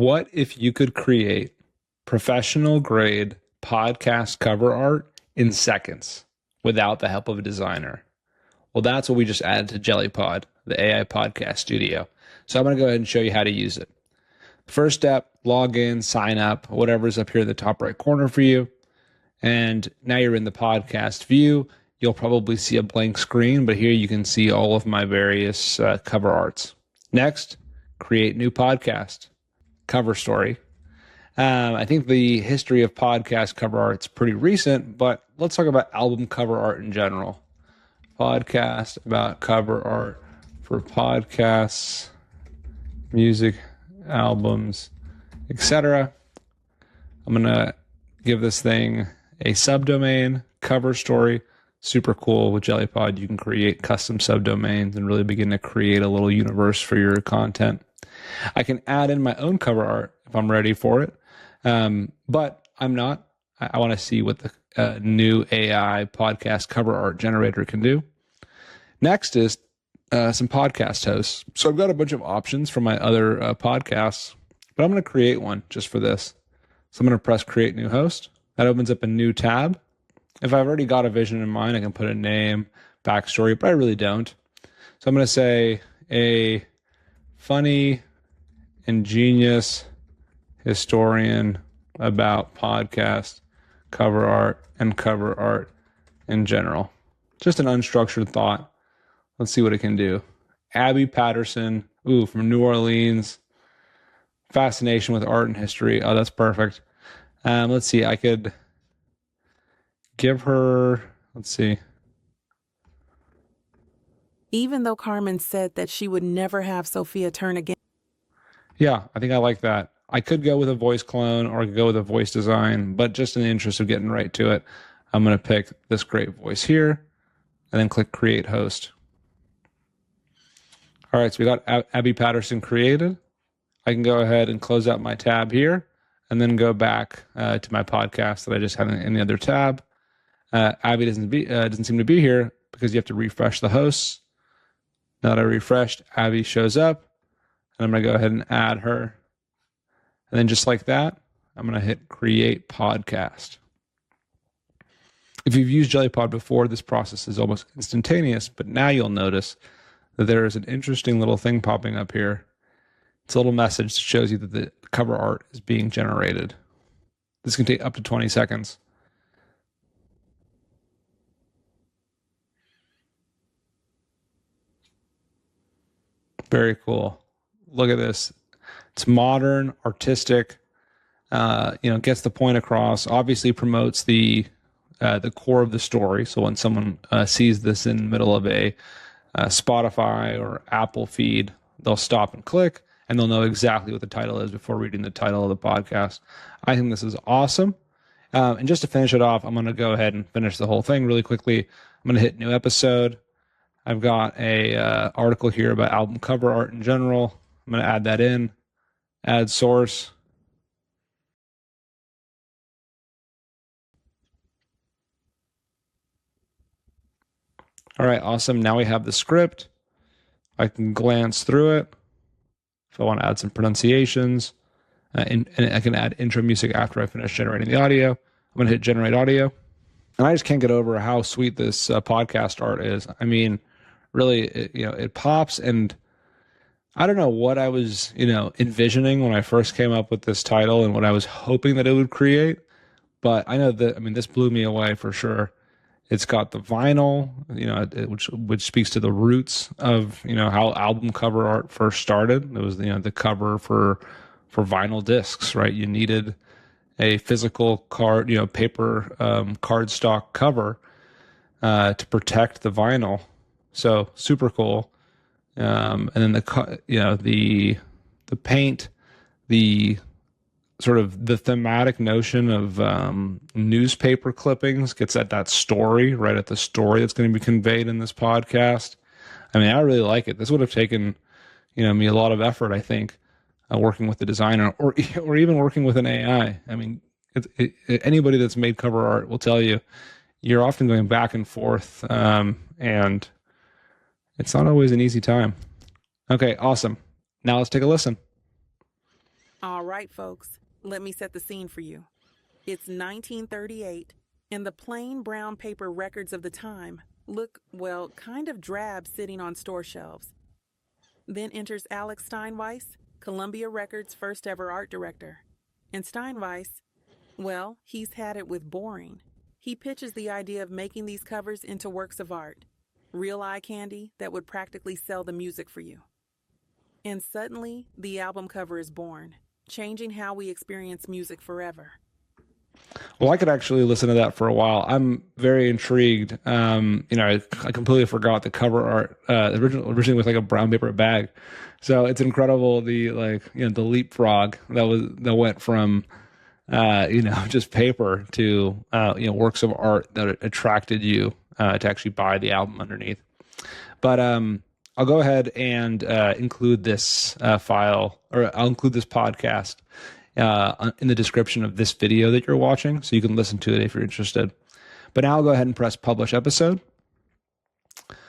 What if you could create professional grade podcast cover art in seconds without the help of a designer? Well, that's what we just added to Jellypod, the AI podcast studio. So I'm going to go ahead and show you how to use it. First step, log in, sign up, whatever's up here in the top right corner for you. And now you're in the podcast view. You'll probably see a blank screen, but here you can see all of my various cover arts. Next, create new podcast. Cover story. I think the history of podcast cover art is pretty recent, but let's talk about album cover art in general. Podcast about cover art for podcasts, music, albums, etc. I'm going to give this thing a subdomain, cover story. Super cool. With Jellypod, you can create custom subdomains and really begin to create a little universe for your content. I can add in my own cover art if I'm ready for it, but I'm not. I want to see what the new AI podcast cover art generator can do. Next is some podcast hosts. So I've got a bunch of options for my other podcasts, but I'm going to create one just for this. So I'm going to press create new host. That opens up a new tab. If I've already got a vision in mind, I can put a name, backstory, but I really don't. So I'm going to say a funny, ingenious historian about podcast cover art and cover art in general. Just an unstructured thought. Let's see what it can do. Abby Patterson, from New Orleans. Fascination with art and history. Oh, that's perfect. Let's see. I could give her, let's see. Even though Carmen said that she would never have Sophia turn again. Yeah, I think I like that. I could go with a voice clone or I could go with a voice design, but just in the interest of getting right to it, I'm going to pick this great voice here and then click create host. All right, so we got Abby Patterson created. I can go ahead and close out my tab here and then go back to my podcast that I just had in the other tab. Abby doesn't seem to be here because you have to refresh the hosts. Now that I refreshed, Abby shows up, and I'm going to go ahead and add her. And then just like that, I'm going to hit create podcast. If you've used Jellypod before, this process is almost instantaneous, but now you'll notice that there is an interesting little thing popping up here. It's a little message that shows you that the cover art is being generated. This can take up to 20 seconds. Very cool. Look at this. It's modern, artistic, gets the point across, obviously promotes the core of the story. So when someone sees this in the middle of a Spotify or Apple feed, they'll stop and click and they'll know exactly what the title is before reading the title of the podcast. I think this is awesome. And just to finish it off, I'm going to go ahead and finish the whole thing really quickly. I'm going to hit new episode. I've got a article here about album cover art in general. I'm going to add that in. Add source. All right, awesome. Now we have the script. I can glance through it. If I want to add some pronunciations, and I can add intro music after I finish generating the audio. I'm going to hit generate audio. And I just can't get over how sweet this podcast art is. I mean, really, it pops, and I don't know what I was, envisioning when I first came up with this title and what I was hoping that it would create. But I know that, this blew me away for sure. It's got the vinyl, which speaks to the roots of, how album cover art first started. It was, the cover for vinyl discs, right? You needed a physical card, paper cardstock cover to protect the vinyl. So super cool. And then the paint, the sort of the thematic notion of newspaper clippings gets at that story, right at the story that's going to be conveyed in this podcast. I really like it. This would have taken, me a lot of effort, I think, working with the designer or even working with an AI. Anybody that's made cover art will tell you you're often going back and forth, and it's not always an easy time. Okay, awesome. Now let's take a listen. All right, folks, let me set the scene for you. It's 1938, and the plain brown paper records of the time look, well, kind of drab sitting on store shelves. Then enters Alex Steinweiss, Columbia Records' first ever art director. And Steinweiss, well, he's had it with boring. He pitches the idea of making these covers into works of art, real eye candy that would practically sell the music for you. And suddenly, the album cover is born, changing how we experience music forever. Well, I could actually listen to that for a while. I'm very intrigued. I completely forgot the cover art. Originally with like a brown paper bag, so it's incredible the leapfrog that went from just paper to works of art that attracted you to actually buy the album underneath. But I'll go ahead and include this file, or I'll include this podcast in the description of this video that you're watching, so you can listen to it if you're interested. But now I'll go ahead and press publish episode.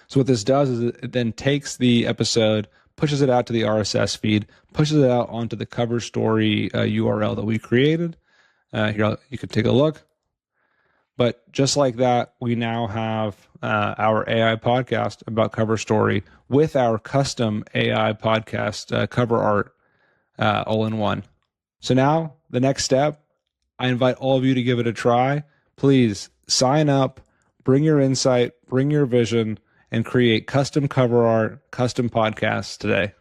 So what this does is it then takes the episode, pushes it out to the RSS feed, pushes it out onto the cover story URL that we created. Here, you can take a look. But just like that, we now have our AI podcast about cover story with our custom AI podcast cover art all in one. So now the next step, I invite all of you to give it a try. Please sign up, bring your insight, bring your vision, and create custom cover art, custom podcasts today.